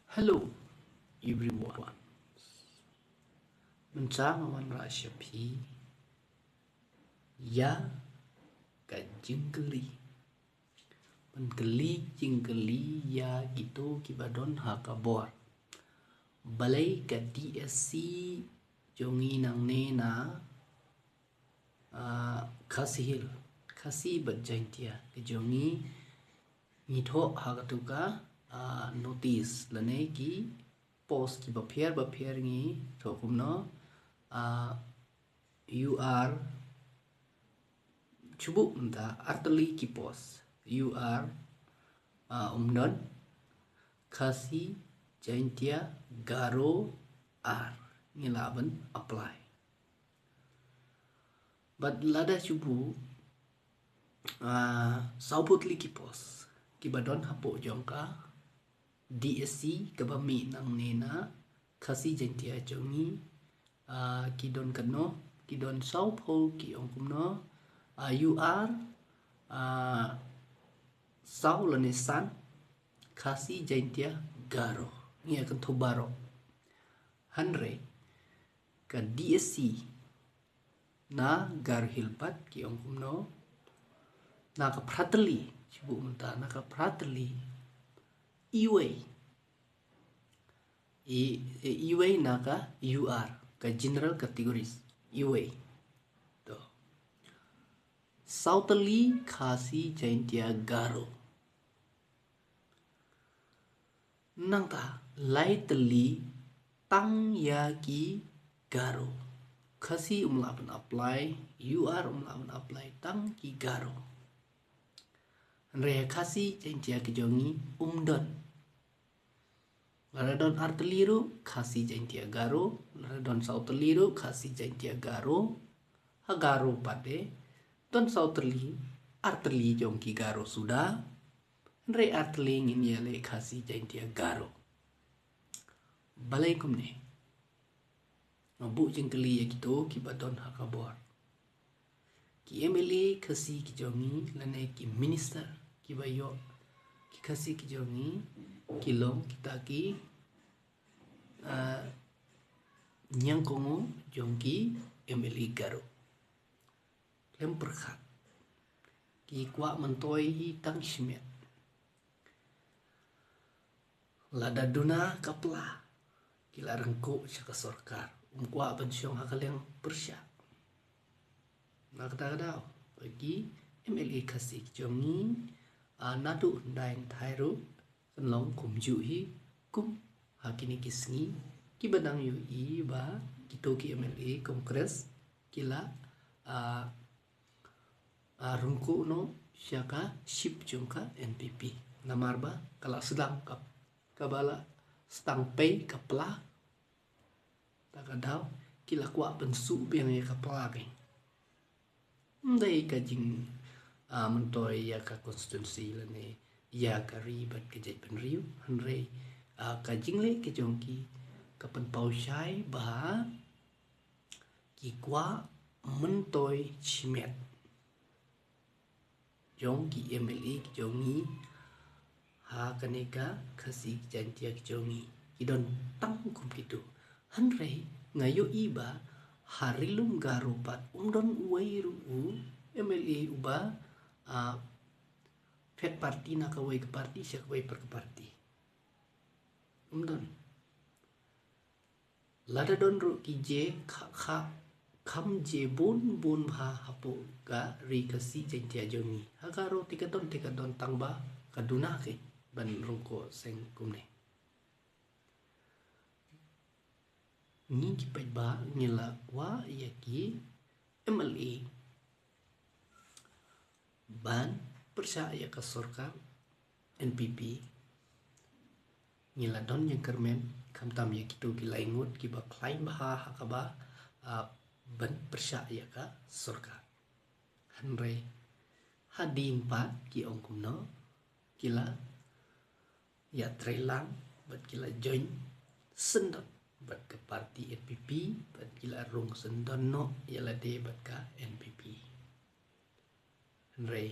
Hello, everyone. Mencangawan Rasyapi ya kajinggeli. Mengeli jinggeli ya gitu kibadon hakabor. Balay ka DSC jongi nang nena kasihil. Kasih berjantia kejongi ngitho hagatuka notice lane ki post ki bapher ngi thokumno you are chubu mta artali ki post you are umnon khasi jaintia garo ar ngilaban apply but lada chubu sauputli ki post ki badon hapo jongka DSC kabami nang nena khasi jaintia jongi kidon kano kidon saupo ki ongkumno you are sau lanesan khasi jaintia garo ni akan thobaro hanre ka DSC na gar hilpat ki ongkumno na ka pratali chibu munta na ka pratali iway iway na ka UR ka general categories iway to sautali khasi jaintia garo nang ta lightly tang ya ki garo khasi umlaban apply UR umlaban apply tang ki garo re khasi jaintia ki jongi umdon Laradon arteliru khasi jaintia garo laradon sauteliru khasi jaintia garo hagaro pade don sauteli arteli jongki garo sudah re arteli ngin yale khasi jaintia garo balai kumne ngabu jengkeli ya gitu ki badon hakabor ki MLA khasi ki jongi lane ki minister ki bayo ki khasi ki jongi kilong kita ki nyang kongo jongki MLA garo lem perkhat ki kwa mentoi hi tang shmet lada duna kapla kila rengko syaka sorkar kwa pensiong hakal yang persya nakda bagi MLA khasi ki jongi nadu dain thairu kanlong kumju hi kum hakini kisngi ki badang yu i ba kito ki MLA kongres kila rungku no syaka ship jongka NPP namarba kala sedang kabala stang pay kapla takadaw kila kwa bensu biang ya kapla keng ndai kajing mentoy ya ka konstitusi lane ya ka ribat kejai penriu hanrei kajing le ke jongki kapan pausyai ba ki kwa mentoy chimet jongki MLA ki jongi ha kaneka khasi jantia ki jongi kidon tangkum gitu hanrei ngayo iba harilum garupat umdon uwairu MLA uba fet parti na kawai ke parti syak kawai per ke parti umdon lada don ru ki je kha kham je bon bha hapo ga ri kasi jaintia jongi hagaro tikadon tangba kaduna ke ban rungko seng kumne ni ki ba ngila wa yaki MLA ban percaya ke sorkar NPP ngila don yang kermen kam tam ya kitu ki laingut ki ba klaim bah hakaba ban percaya ka sorkar hanrei hadin pat ki ongkumno kila ya trelang bat kila join sendot bat ke parti NPP bat kila rung sendon no yala de bat ka NPP hanrei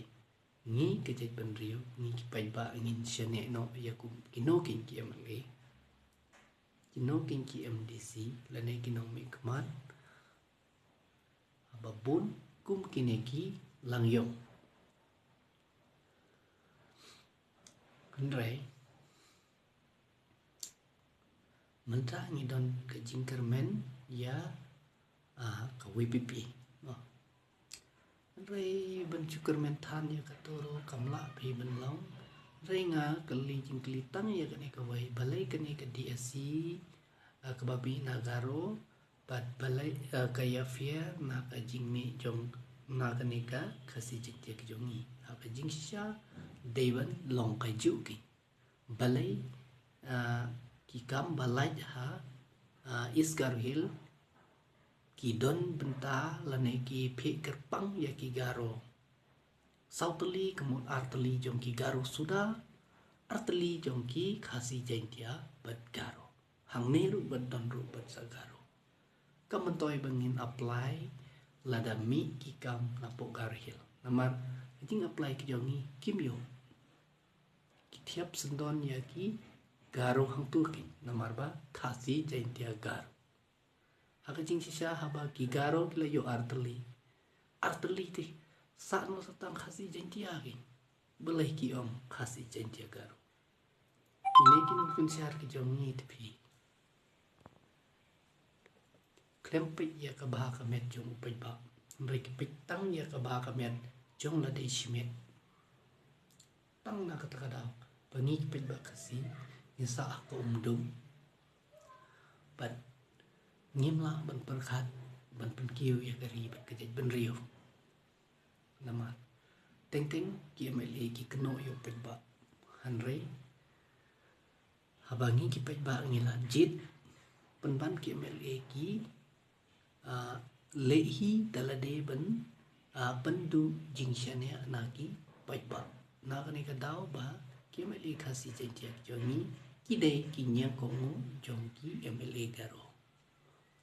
ngi kejai penriu ngi kipai ba ngin syane no yakum kinokin ki MLA kino kinki MDC lane kinong mi kemat babun kum kineki langyong kendrai mentra ngidon ke jingkermen ya ke WPP kendrai ben cukermen tan ya katoro kamla pi ben long renga keli jingkelitang ya kene ke wai balai kene ke DSC ke babi nagaro bat balai kaya fia na ka jingmi jong na kene ka kasi jiktia ke jongi ka jingsha dewan long kai juki balai ki kam balai ha isgar hil ki don benta lane ki phe kerpang ya ki garo sauteli kemut arteli jong ki garo sudah arteli jong ki khasi jaintia bat garo hang neru bat don ru bat sagaro kamentoi bengin apply lada mi ki kam napok garhil namar jing apply ki jongi kimyo ki tiap sendon ya ki garo hang turki namar ba khasi jaintia garo haka jing sisa haba ki garo kila yo arteli te sa no satang khasi jaintia ki belai ki om khasi jaintia garo ini kinong kunsiar ki jongi tepi klempit ya ke bah kamet jong upay ba mereka pitang ya ke bah kamet jong la dei simet tang na kata daw pangi pit ba kasi ngisa ako umdum bat ngimla ban perkat ban penkiu ya kari bat kejat ban rio nama teng ki MLA ki keno yo pit ba hanre habangi ki pit ba ngilan jit penban ki MLA ki lehi dalade ben pendu jingshane naki baik na kane ka daw ba ki MLA khasi jaintia jongi kide kinya kongu jongki MLA garo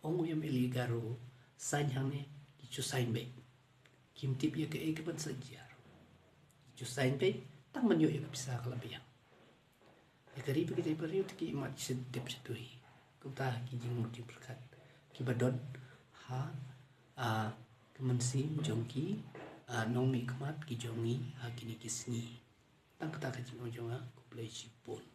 ongu MLA garo sanyane ki chusain be kimtip ya ke ban sajar chusain be tang manyo ya bisa kalabiang ya kari begitu periu ki mat sedep setui kuta ki jing muti berkat ki badon kemensim jongki nomi kemat ki jongi kini kisni tang kata ka jing ojonga kuplay sipun